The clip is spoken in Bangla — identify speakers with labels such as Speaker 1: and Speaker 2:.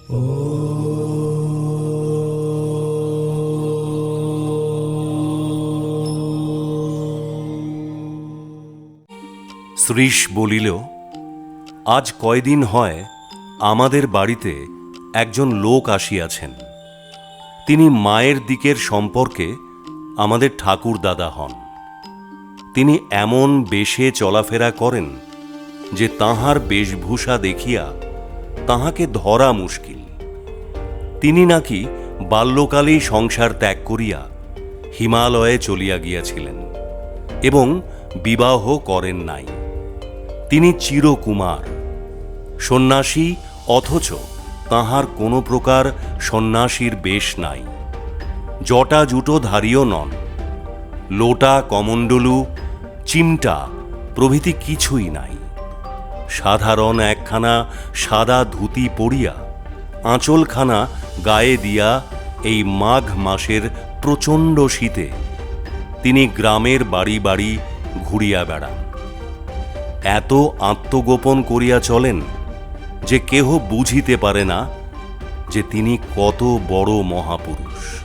Speaker 1: শ্রীশ বলিল, আজ কয়দিন হয় আমাদের বাড়িতে একজন লোক আসিয়াছেন। তিনি মায়ের দিকের সম্পর্কে আমাদের ঠাকুর দাদা হন। তিনি এমন বেশে চলাফেরা করেন যে তাঁহার বেশভূষা দেখিয়া তাহাকে ধরা মুশকিল। তিনি নাকি বাল্যকালেই সংসার ত্যাগ করিয়া হিমালয়ে চলিয়া গিয়াছিলেন এবং বিবাহ করেন নাই। তিনি চিরকুমার, সন্ন্যাসী, অথচ তাঁহার কোনো প্রকার সন্ন্যাসীর বেশ নাই। জটা জুটোধারীও নন। লোটা, কমণ্ডলু, চিমটা প্রভৃতি কিছুই নাই। সাধারণ একখানা সাদা ধুতি পরিয়া আঁচলখানা গায়ে দিয়া এই মাঘ মাসের প্রচণ্ড শীতে তিনি গ্রামের বাড়ি বাড়ি ঘুরিয়া বেড়ান। এত আত্মগোপন করিয়া চলেন যে কেহ বুঝিতে পারে না যে তিনি কত বড় মহাপুরুষ।